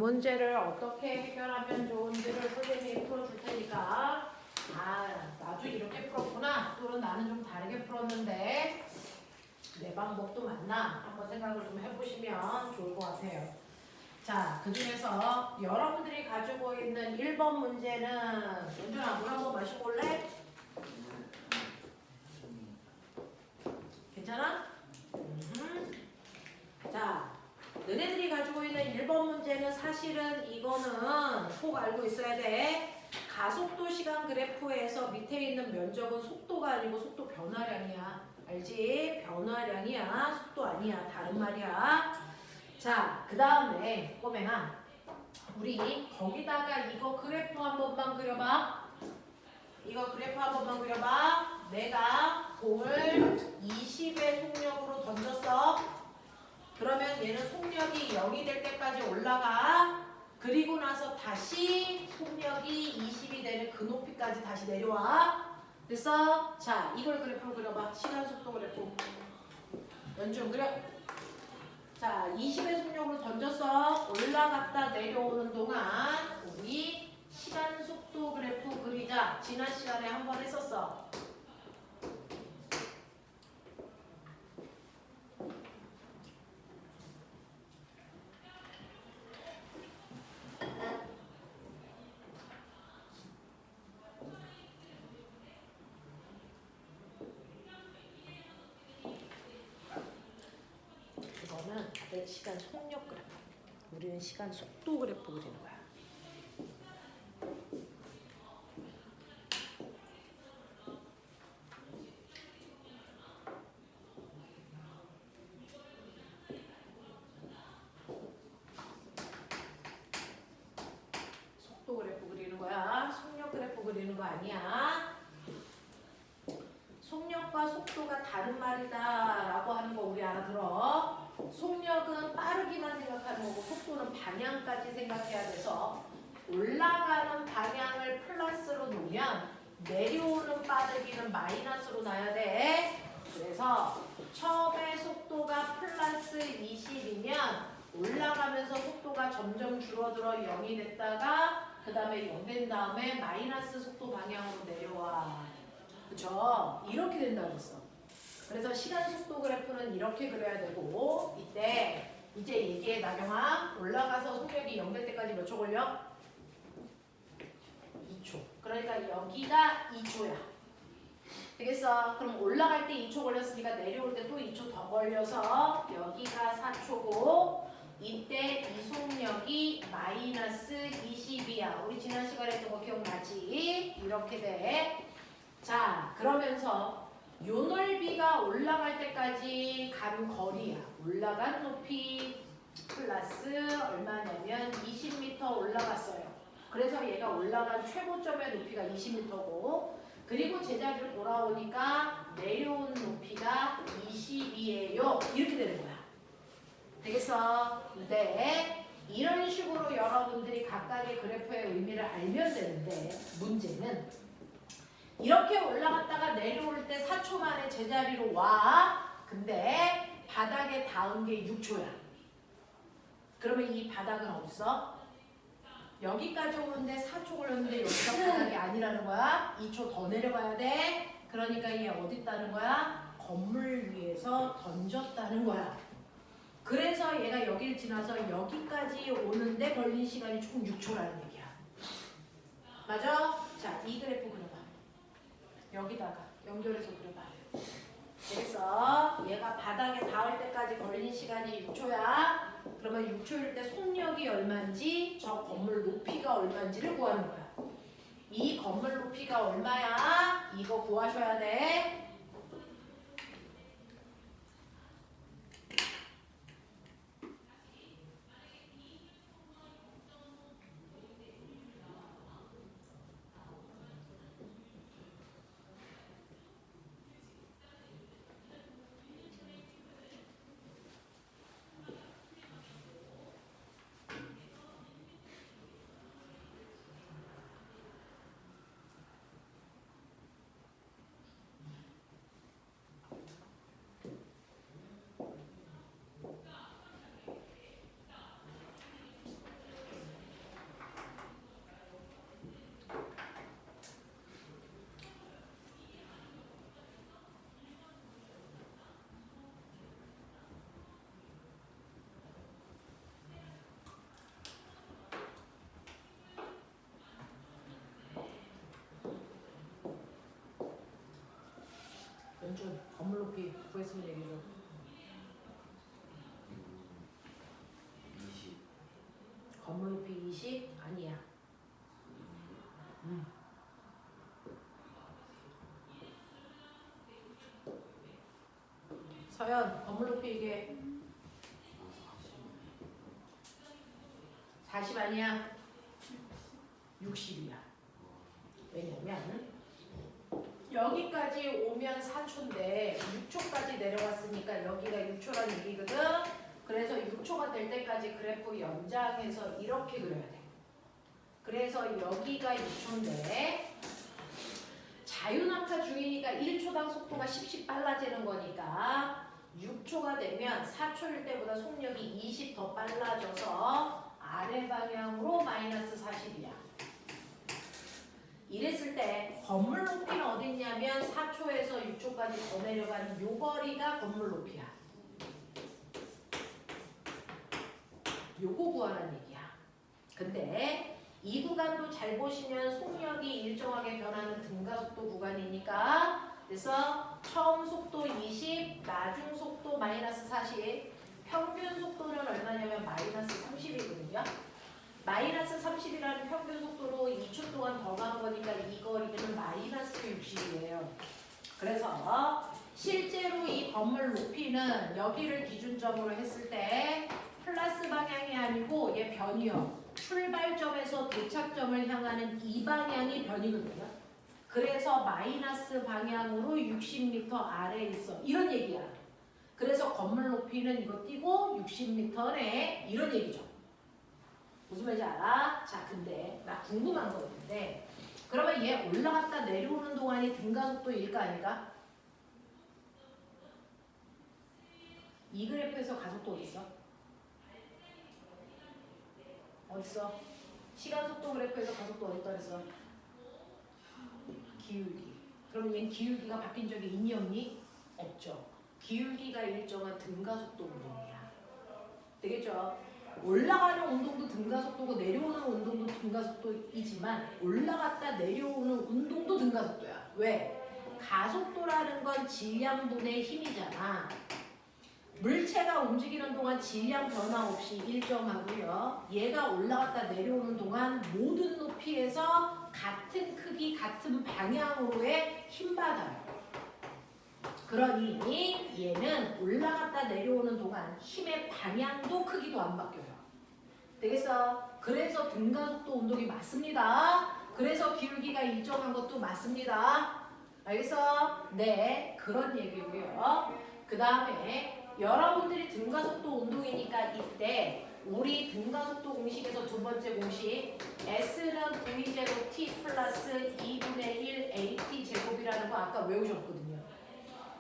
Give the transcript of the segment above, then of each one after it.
문제를 어떻게 해결하면 좋은지를 선생님이 풀어줄 테니까 나도 이렇게 풀었구나 또는 나는 좀 다르게 풀었는데 내 방법도 맞나 한번 생각을 좀 해보시면 좋을 것 같아요. 자, 그 중에서 여러분들이 가지고 있는 1번 문제는 연준아 물 한번 마시고 올래? 괜찮아? 자, 너네들이 가지고 있는 1번 문제는 사실은 이거는 꼭 알고 있어야 돼. 가속도 시간 그래프에서 밑에 있는 면적은 속도가 아니고 속도 변화량이야. 알지? 변화량이야. 속도 아니야. 다른 말이야. 자, 그 다음에 꼬맹아 우리 거기다가 이거 그래프 한 번만 그려봐. 이거 그래프 한 번만 그려봐. 내가 공을 20의 속력으로 던졌어. 그러면 얘는 속력이 0이 될 때까지 올라가. 그리고 나서 다시 속력이 20이 되는 그 높이까지 다시 내려와. 됐어? 자, 이걸 그래프로 그려봐. 시간 속도 그래프. 연중 그려. 자, 20의 속력으로 던져서 올라갔다 내려오는 동안 우리 시간 속도 그래프 그리자. 지난 시간에 한 번 했었어. 이거는 다들 시간 속력 그래프. 우리는 시간 속도 그래프 그리는 거야. 속도 그래프 그리는 거야. 속력 그래프 그리는 거 아니야. 속력과 속도가 다른 말이다 라고 하는 거 우리 알아들어. 속력은 빠르기만 생각하는 거고 속도는 방향까지 생각해야 돼서 올라가는 방향을 플러스로 놓으면 내려오는 빠르기는 마이너스로 놔야 돼. 그래서 처음에 속도가 플러스 20이면 올라가면서 속도가 점점 줄어들어 0이 됐다가 그 다음에 0 된 다음에 마이너스 속도 방향으로 내려와. 그쵸? 이렇게 된다고 했어. 그래서 시간 속도 그래프는 이렇게 그려야 되고 이때 이제 얘기해 나경아. 올라가서 속력이 0 될 때까지 몇 초 걸려? 2초. 그러니까 여기가 2초야. 되겠어? 그럼 올라갈 때 2초 걸렸으니까 내려올 때 또 2초 더 걸려서 여기가 4초고 이때 이 속력이 마이너스 20이야. 우리 지난 시간에 했던 거 기억나지? 이렇게 돼. 자, 그러면서 요 넓이가 올라갈 때까지 간 거리야. 올라간 높이 플러스 얼마냐면 20m 올라갔어요. 그래서 얘가 올라간 최고점의 높이가 20m고 그리고 제자리로 돌아오니까 내려온 높이가 20이에요. 이렇게 되는 거야. 되겠어? 네. 이런 식으로 여러분들이 각각의 그래프의 의미를 알면 되는데 문제는 이렇게 올라갔다가 내려올 때 4초 만에 제자리로 와. 근데 바닥에 닿은 게 6초야. 그러면 이 바닥은 어딨어? 여기까지 오는데 4초 걸렸는데 여기가 바닥이 아니라는 거야. 2초 더 내려가야 돼. 그러니까 얘 어디 있다는 거야? 건물 위에서 던졌다는 거야. 그래서 얘가 여기를 지나서 여기까지 오는데 걸린 시간이 총 6초라는 얘기야. 맞아? 자, 이 그래프 그려봐. 여기다가 연결해서 그려봐. 그래서 얘가 바닥에 닿을 때까지 걸린 시간이 6초야. 그러면 6초일 때 속력이 얼마인지 저 건물 높이가 얼마인지를 구하는 거야. 이 건물 높이가 얼마야? 이거 구하셔야 돼. 높이 구했으면 얘기해줘. 20. 건물 높이 20? 아니야. 서연, 건물 높이 이게 40 아니야? 60이야. 왜냐면 여기까지 오면 4초인데 6초까지 내려왔으니까 여기가 6초라는 얘기거든. 그래서 6초가 될 때까지 그래프 연장해서 이렇게 그려야 돼. 그래서 여기가 6초인데 자유낙하 중이니까 1초당 속도가 10씩 빨라지는 거니까 6초가 되면 4초일 때보다 속력이 20 더 빨라져서 아래 방향으로 마이너스 40이야. 이랬을 때 건물 높이는 어디 있냐면 4초에서 6초까지 더 내려가는 요 거리가 건물 높이야. 요거 구하라는 얘기야. 근데 이 구간도 잘 보시면 속력이 일정하게 변하는 등가속도 구간이니까 그래서 처음 속도 20, 나중 속도 마이너스 40, 평균 속도는 얼마냐면 마이너스 30이거든요. 마이너스 30이라는 평균 속도로 2초 동안 더 간 거니까 이 거리는 마이너스 60이에요. 그래서 실제로 이 건물 높이는 여기를 기준점으로 했을 때 플러스 방향이 아니고 얘 변이요. 출발점에서 도착점을 향하는 이 방향이 변이거든요. 그래서 마이너스 방향으로 60m 아래에 있어. 이런 얘기야. 그래서 건물 높이는 이거 띄고 60m네. 이런 얘기죠. 무슨 말인지 알아? 자, 근데 나 궁금한 거 있는데 그러면 얘 올라갔다 내려오는 동안이 등가속도일까 아닐까? 이 그래프에서 가속도 어딨어? 어딨어? 시간속도 그래프에서 가속도 어딨다 그랬어? 기울기. 그럼 얘는 기울기가 바뀐 적이 있니 없니? 없죠. 기울기가 일정한 등가속도 운동이야. 되겠죠? 올라가는 운동도 등가속도고 내려오는 운동도 등가속도이지만 올라갔다 내려오는 운동도 등가속도야. 왜? 가속도라는 건 질량분의 힘이잖아. 물체가 움직이는 동안 질량 변화 없이 일정하고요. 얘가 올라갔다 내려오는 동안 모든 높이에서 같은 크기, 같은 방향으로의 힘받아요. 그러니 얘는 올라갔다 내려오는 동안 힘의 방향도 크기도 안 바뀌어요. 되겠어? 그래서 등가속도 운동이 맞습니다. 그래서 기울기가 일정한 것도 맞습니다. 알겠어? 네, 그런 얘기고요. 그 다음에 여러분들이 등가속도 운동이니까 이때 우리 등가속도 공식에서 두 번째 공식 S는 V0 T 플러스 2분의 1 AT 제곱이라는 거 아까 외우셨거든요.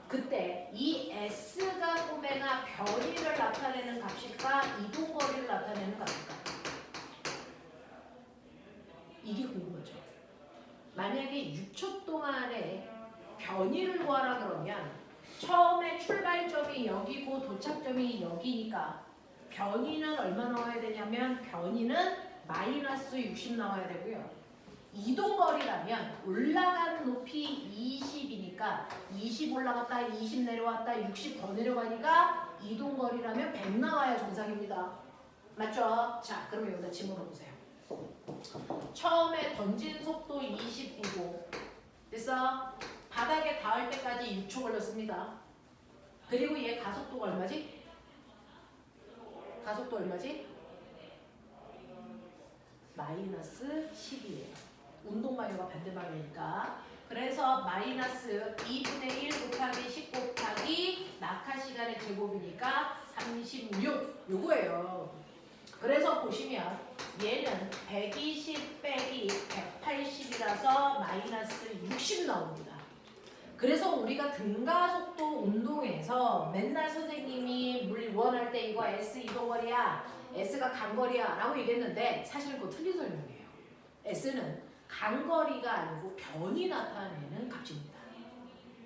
그때 이 S가 꼬매나 변이를 나타내는 값일까 이동거리를 나타내는 값일까? 이게 궁금하죠. 만약에 6초 동안에 변이를 구하라 그러면 처음에 출발점이 여기고 도착점이 여기니까 변이는 얼마 나와야 되냐면 변이는 마이너스 60 나와야 되고요. 이동거리라면 올라가는 높이 20이니까 20 올라갔다 20 내려왔다 60 더 내려가니까 이동거리라면 100 나와야 정상입니다. 맞죠? 자, 그러면 여기다 질문을 보세요. 처음에 던진 속도 29고 됐어? 바닥에 닿을 때까지 6초 걸렸습니다. 그리고 얘 가속도가 얼마지? 가속도 얼마지? 마이너스 10이에요. 운동 방향과 반대 방향이니까. 그래서 마이너스 2분의 1 곱하기 10 곱하기 낙하 시간의 제곱이니까 36 요거예요. 그래서 보시면 얘는 120 빼기 180이라서 마이너스 60 나옵니다. 그래서 우리가 등가속도 운동에서 맨날 선생님이 물 원할 때 이거 S 이동거리야, S가 간거리야 라고 얘기했는데 사실 그거 틀린 설명이에요. S는 간거리가 아니고 변이 나타내는 값입니다.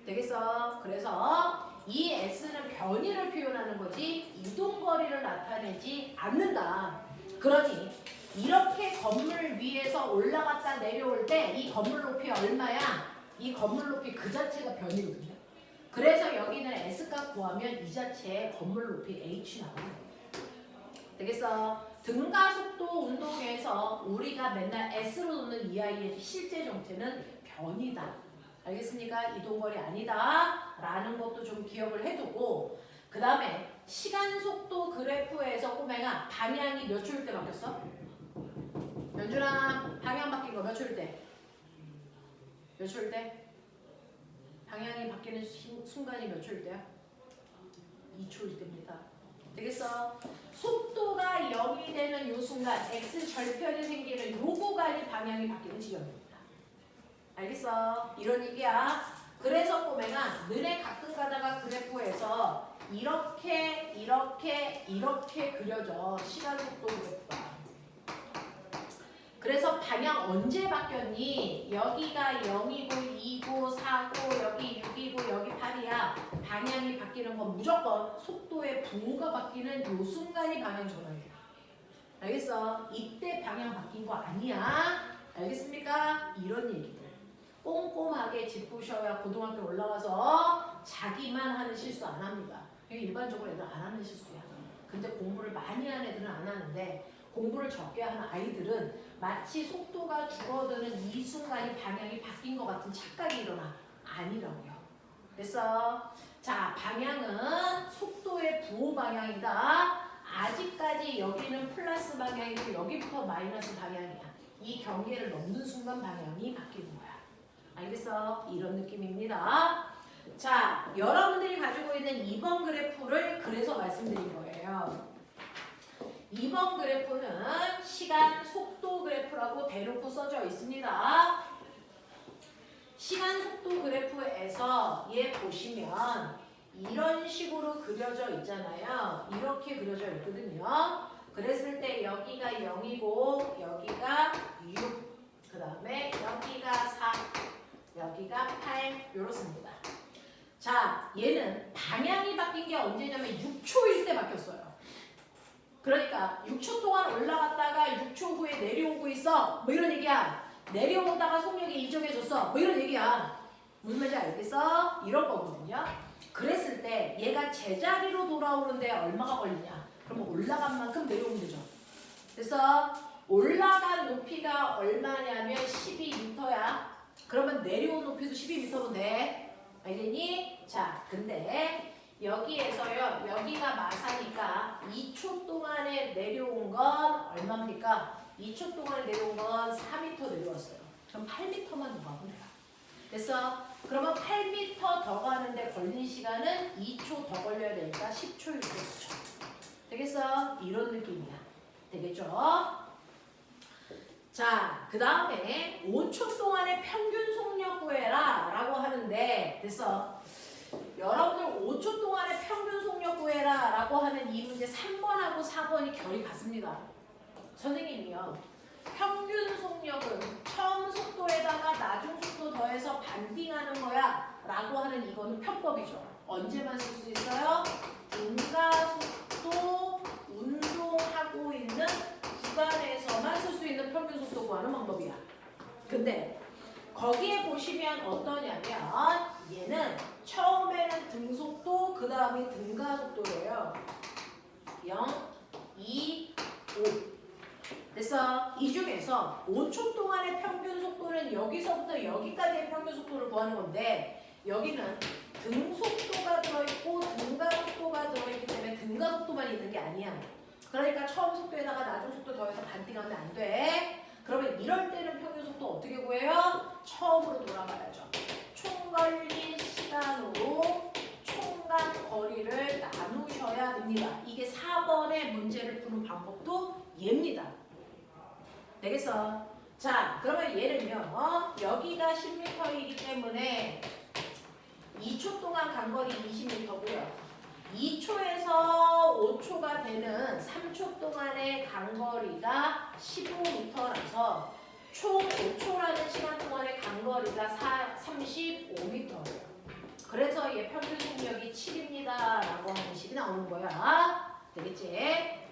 되겠어? 그래서 이 S는 변이를 표현하는 거지 이동거리를 나타내지 않는다. 그러니 이렇게 건물 위에서 올라갔다 내려올 때 이 건물 높이 얼마야? 이 건물 높이 그 자체가 변이거든요. 그래서 여기는 S값 구하면 이 자체의 건물 높이 H 나오는 거예요. 되겠어? 등가속도 운동에서 우리가 맨날 S로 놓는 이 아이의 실제 정체는 변이다. 알겠습니까? 이동거리 아니다. 라는 것도 좀 기억을 해두고 그 다음에 시간속도 그래프에서 꼬맹아 방향이 몇 초일 때 바뀌었어? 연준아 방향 바뀐 거 몇 초일 때? 몇 초일 때? 방향이 바뀌는 순간이 몇 초일 때야? 2초일 때입니다. 되겠어? 속도가 0이 되는 요 순간 x 절편이 생기는 요 구간이 방향이 바뀌는 지점입니다. 알겠어? 이런 얘기야. 그래서 꼬맹아 너네 가끔 가다가 그래프에서 이렇게 그려져. 시간속도 그래프가. 그래서 방향 언제 바뀌었니? 여기가 0이고 2고 4고 여기 6이고 여기 8이야. 방향이 바뀌는 건 무조건 속도의 부호가 바뀌는 요 순간이 방향 전환이야. 알겠어? 이때 방향 바뀐 거 아니야. 알겠습니까? 이런 얘기들. 꼼꼼하게 짚으셔야 고등학교 올라가서 자기만 하는 실수 안 합니다. 일반적으로 애들 안 하는 실수야. 근데 공부를 많이 하는 애들은 안 하는데 공부를 적게 하는 아이들은 마치 속도가 줄어드는 이 순간이 방향이 바뀐 것 같은 착각이 일어나. 아니라고요. 그래서 자 방향은 속도의 부호 방향이다. 아직까지 여기는 플러스 방향이고 여기부터 마이너스 방향이야. 이 경계를 넘는 순간 방향이 바뀌는 거야. 알겠어? 이런 느낌입니다. 자, 여러분들이 가지고 있는 2번 그래프를 그래서 말씀드린 거예요. 2번 그래프는 시간 속도 그래프라고 대놓고 써져 있습니다. 시간 속도 그래프에서 얘 보시면 이런 식으로 그려져 있잖아요. 이렇게 그려져 있거든요. 그랬을 때 여기가 0이고 여기가 6, 그 다음에 여기가 4, 여기가 8 이렇습니다. 자, 얘는 방향이 바뀐 게 언제냐면 6초일 때 바뀌었어요. 그러니까 6초 동안 올라갔다가 6초 후에 내려오고 있어. 뭐 이런 얘기야. 내려오다가 속력이 이정해졌어. 뭐 이런 얘기야. 무슨 말인지 알겠어? 이런 거거든요. 그랬을 때 얘가 제자리로 돌아오는데 얼마가 걸리냐. 그러면 올라간 만큼 내려오면 되죠. 그래서 올라간 높이가 얼마냐면 12m야. 그러면 내려온 높이도 12m면 돼. 알겠니? 자, 근데 여기에서요. 여기가 마사니까 2초 동안에 내려온 건 얼마입니까? 2초 동안에 내려온 건 4m 내려왔어요. 그럼 8m만 더 가면 돼요. 됐어? 그러면 8m 더 가는데 걸린 시간은 2초 더 걸려야 되니까 10초일 거죠. 되겠어? 이런 느낌이야. 되겠죠? 자, 그 다음에 5초 동안의 평균 속력 구해라 라고 하는데 됐어? 여러분들 5초 동안의 평균 속력 구해라 라고 하는 이 문제 3번하고 4번이 결이 같습니다. 선생님이요. 평균 속력은 처음 속도에다가 나중 속도 더해서 반띵하는 거야 라고 하는 이거는 편법이죠. 언제만 쓸 수 있어요? 등가속도 운동하고 있는 구간에서만 쓸 수 있는 평균 속도 구하는 방법이야. 근데 거기에 보시면 어떠냐면 얘는 처음에는 등속도 그 다음에 등가속도래요. 0, 2, 5 그래서 이 중에서 5초 동안의 평균 속도는 여기서부터 여기까지의 평균 속도를 구하는 건데 여기는 등속도가 들어있고 등가속도가 들어있기 때문에 등가속도만 있는 게 아니야. 그러니까 처음 속도에다가 나중 속도 더해서 반띵하면 안 돼. 그러면 이럴 때는 평균 속도 어떻게 구해요? 처음으로 돌아가야죠. 총 걸린 시간으로 총간 거리를 나누셔야 됩니다. 이게 4번의 문제를 푸는 방법도 얘입니다. 되겠어? 자, 그러면 얘는요. 여기가 10m이기 때문에 2초 동안 간 거리 20m고요. 2초에서 5초가 되는 3초 동안의 간거리가 15m라서 총 5초라는 시간 동안의 간거리가 35m예요. 그래서 얘 평균 속력이 7입니다 라고 하는 식이 나오는 거야. 되겠지?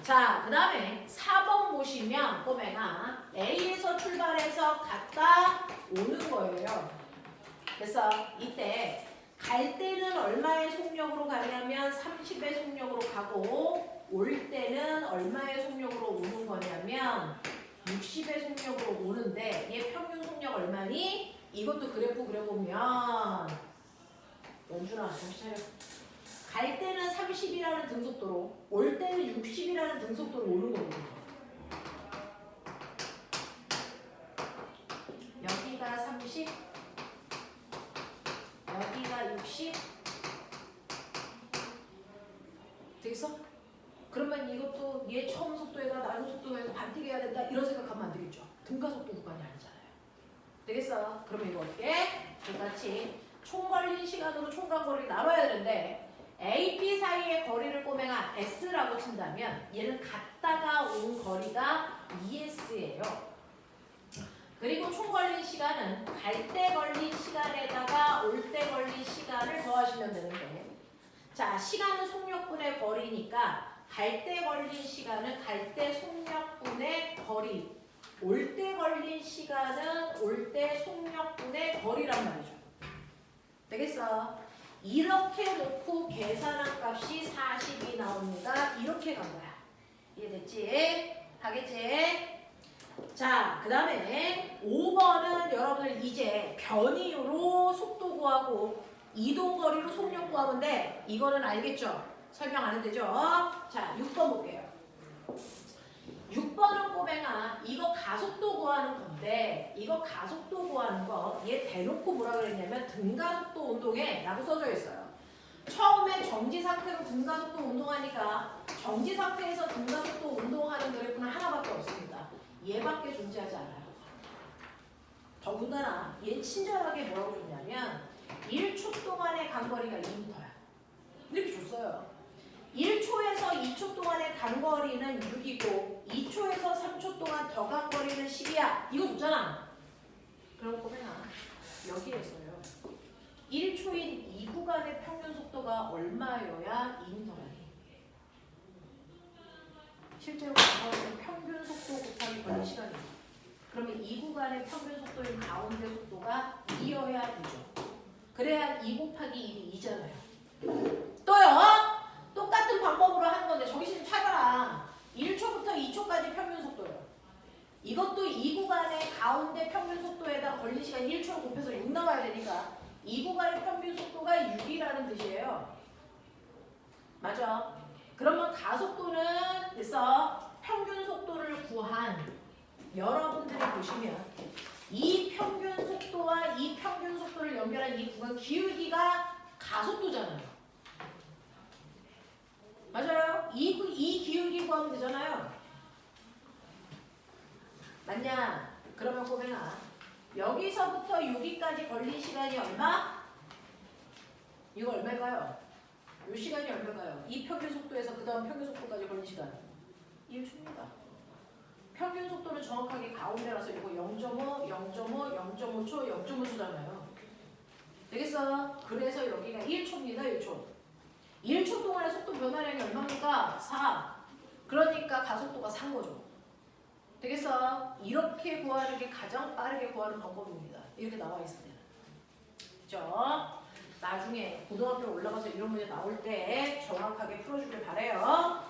자, 그 다음에 4번 보시면 꼬맹아 A에서 출발해서 갔다 오는 거예요. 그래서 이때 갈 때는 얼마의 속력으로 가냐면 30의 속력으로 가고 올 때는 얼마의 속력으로 오는 거냐면 60의 속력으로 오는데 얘 평균 속력 얼마니? 이것도 그래프 그려보면 연준아 정신 차려. 갈 때는 30이라는 등속도로 올 때는 60이라는 등속도로 오는 거거든요. 여기가 30 여기가 60 되겠어? 그러면 이것도 얘 처음 속도에다 나중 속도에다 반대기 해야 된다 이런 생각하면 안 되겠죠. 등가속도 구간이 아니잖아요. 되겠어? 그러면 이거 어떻게? 똑같이 총 걸린 시간으로 총간거리를 나눠야 되는데 A, B 사이의 거리를 꼬맹아 S라고 친다면 얘는 갔다가 온 거리가 ES예요. 그리고 총 걸린 시간은 갈 때 걸린 시간에다가 올 때 걸린 시간을 더하시면 되는데 자, 시간은 속력분의 거리니까 갈 때 걸린 시간은 갈 때 속력분의 거리 올 때 걸린 시간은 올 때 속력분의 거리란 말이죠. 되겠어? 이렇게 놓고 계산한 값이 40이 나옵니다. 이렇게 간 거야. 이해됐지? 가겠지? 자, 그 다음에 5번은 여러분들 이제 변이로 속도 구하고 이동거리로 속력 구하면 돼. 이거는 알겠죠? 설명 안 해도 되죠? 자, 6번 볼게요. 6번은 꼬맹아 이거 가속도 구하는 건데 이거 가속도 구하는 거 얘 대놓고 뭐라 그랬냐면 등가속도 운동에 라고 써져 있어요. 처음에 정지 상태로 등가속도 운동하니까 정지 상태에서 등가속도 운동하는 그래프는 하나밖에 없습니다. 얘밖에 존재하지 않아요. 더군다나 얘 친절하게 뭐라고 줬냐면 1초 동안의 간거리가 2m야. 이렇게 줬어요. 1초에서 2초 동안의 간거리는 6이고 2초에서 3초 동안 더 간거리는 10이야. 이거 줬잖아. 그럼 꼬맹아 여기에서요. 1초인 이 구간의 평균 속도가 얼마여야 2m라니? 실제로 간거리는 평균 속도 곱하기 걸린 시간이에요. 그러면 이 구간의 평균 속도인 가운데 속도가 2여야 되죠. 그래야 2 곱하기 1이 2잖아요. 또요. 똑같은 방법으로 하는 건데 정신 차려라. 1초부터 2초까지 평균 속도예요. 이것도 이 구간의 가운데 평균 속도에다 걸린 시간 1초를 곱해서 6 나와야 되니까 이 구간의 평균 속도가 6이라는 뜻이에요. 맞아. 그러면 가속도는 됐어. 평균 속도를 구한 여러분들이 보시면 이 평균 속도와 이 평균 속도를 연결한 이 구간 기울기가 가속도잖아요. 맞아요. 이 기울기 구하면 되잖아요. 맞냐? 그러면 꼬맹아 여기서부터 여기까지 걸린 시간이 얼마? 이거 얼마일까요? 이 시간이 얼마일까요? 이 평균 속도에서 그 다음 평균 속도까지 걸린 시간 1초입니다. 평균 속도는 정확하게 가운데라서 이거 0.5, 0.5, 0.5초, 0.5초잖아요. 되겠어? 그래서 여기가 1초입니다. 1초. 1초 동안의 속도 변화량이 얼마입니까? 4. 그러니까 가속도가 3 거죠. 되겠어? 이렇게 구하는 게 가장 빠르게 구하는 방법입니다. 이렇게 나와 있을 때는. 그죠? 나중에 고등학교 올라가서 이런 문제 나올 때 정확하게 풀어주길 바래요.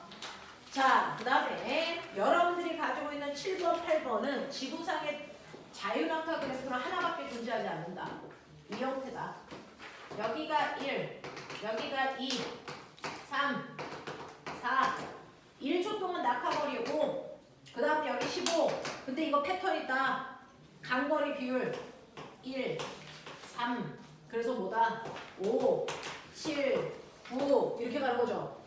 자, 그 다음에 여러분들이 가지고 있는 7번, 8번은 지구상의 자유낙하 그래프는 하나밖에 존재하지 않는다. 이 형태다. 여기가 1, 여기가 2, 3, 4, 1초 동안 낙하거리 5, 그 다음에 여기 15. 근데 이거 패턴 있다. 간거리 비율 1, 3, 그래서 뭐다? 5, 7, 9 이렇게 가는 거죠.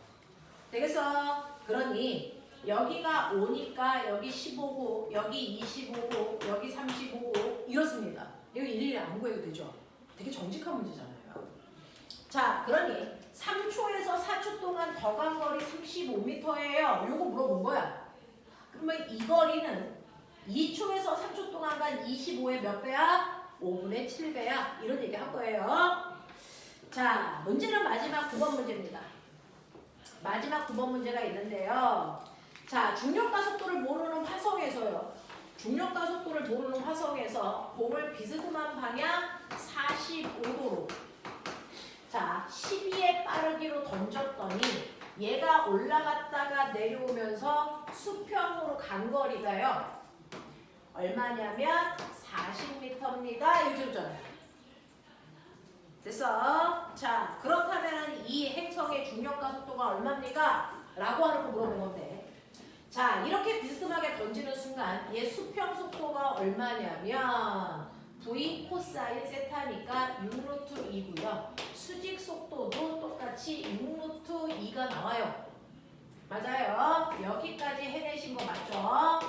되겠어? 그러니 여기가 5니까 여기 15고 여기 25고 여기 35고 이렇습니다. 이거 일일이 안 구해도 되죠. 되게 정직한 문제잖아요. 자, 그러니 3초에서 4초 동안 더 간 거리 35m예요. 요거 물어본 거야. 그러면 이 거리는 2초에서 3초 동안 간 25의 몇 배야? 5분의 7배야. 이런 얘기 할 거예요. 자, 문제는 마지막 9번 문제입니다. 마지막 9번 문제가 있는데요. 자, 중력과 속도를 모르는 화성에서요. 중력과 속도를 모르는 화성에서 공을 비스듬한 방향 45도로 자 12의 빠르기로 던졌더니 얘가 올라갔다가 내려오면서 수평으로 간 거리가요. 얼마냐면 40m입니다. 이렇게 줬잖아요. 됐어? 자 그렇다면 이 행성의 중력가속도가 얼마입니까? 라고 하는 거 물어본 건데 자 이렇게 비스듬하게 던지는 순간 얘 수평 속도가 얼마냐면 V 코사인 세타니까 6루트 2고요. 수직 속도도 똑같이 6루트 2가 나와요. 맞아요. 여기까지 해내신 거 맞죠?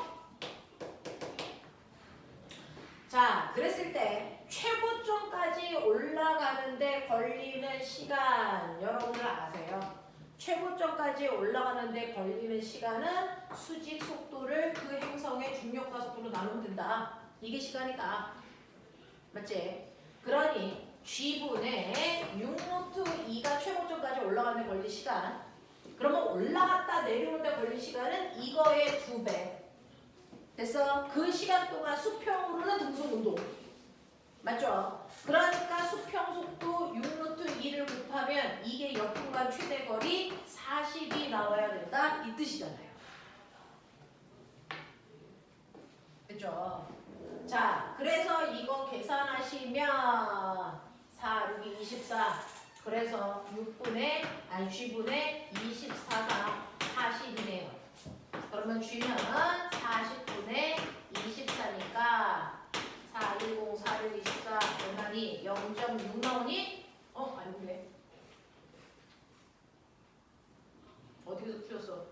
자, 그랬을 때 최고점까지 올라가는데 걸리는 시간 여러분들 아세요? 최고점까지 올라가는데 걸리는 시간은 수직 속도를 그 행성의 중력가 속도로 나누면 된다. 이게 시간이다. 맞지? 그러니 G분의 6루트 2가 최고점까지 올라가는데 걸린 시간 그러면 올라갔다 내려오는데 걸린 시간은 이거의 2배. 됐어? 그 시간 동안 수평으로는 등속 운동. 맞죠? 그러니까 수평 속도 6루트 2를 곱하면 이게 역분간 최대 거리 40이 나와야 된다. 이 뜻이잖아요. 됐죠? 자, 그래서 이거 계산하시면 4, 6이 24. 그래서 G분의 24가 40이네요. 그러면 G는 40분의 24니까 4, 1, 0, 4, 1, 24 얼마니? 0.6 나오니? 아닌데. 어디서 틀렸어?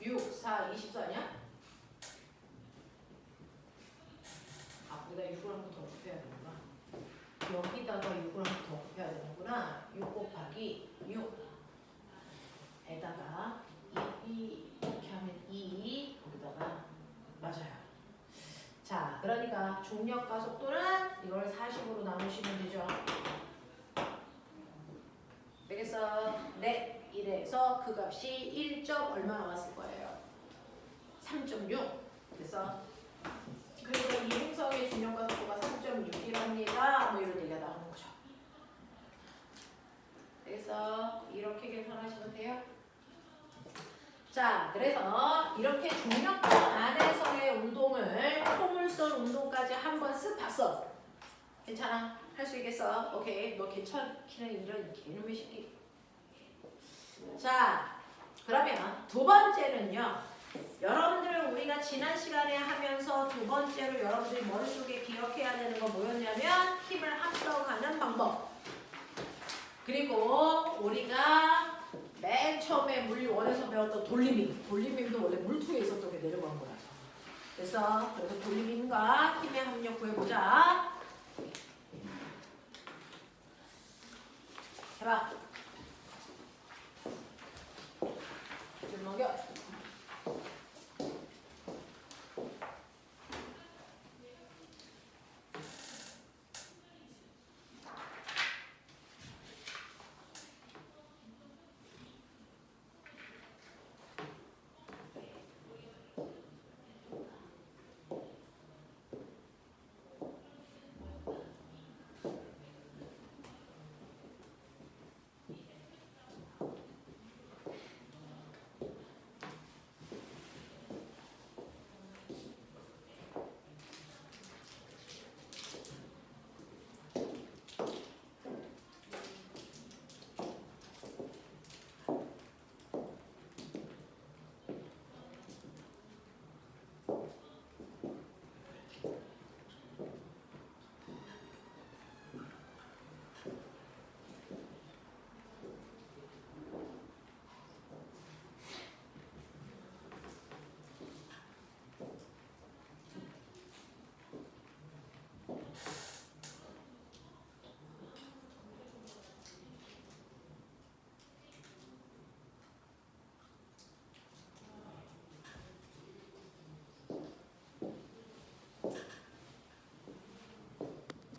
6, 4, 24냐? 우리가 6을 한 번 더 곱해야 되는구나. 여기다가 6을 한 번 더 곱해야 되는구나. 6 곱하기 6 에다가 2 이렇게 하면 2 거기다가 맞아요. 자, 그러니까 중력가 속도는 이걸 40으로 나누시면 되죠. 되겠어? 네, 이래서 그 값이 1점 얼마 나왔을 거예요? 3.6. 그래서 그리고 이 행성의 중력가 속도가 3.6이랍니다. 뭐 이런 얘기가 나오는 거죠. 그래서 이렇게 계산하시면 돼요. 자, 그래서 이렇게 중력가 안에서의 운동을 포물선 운동까지 한번 쓱 봤어. 괜찮아? 할 수 있겠어? 오케이. 너 괜찮기는 이런 개놈의 새끼. 자, 그러면 두 번째는요. 여러분들 우리가 지난 시간에 하면서 두 번째로 여러분들이 머릿속에 기억해야 되는 건 뭐였냐면 힘을 합성하는 방법. 그리고 우리가 맨 처음에 물리원에서 배웠던 돌림힘. 돌림힘도 원래 물투에 있었던 게 내려간 거라서. 그래서 돌림힘과 힘의 합력 구해보자. 해봐. 줄 넘겨.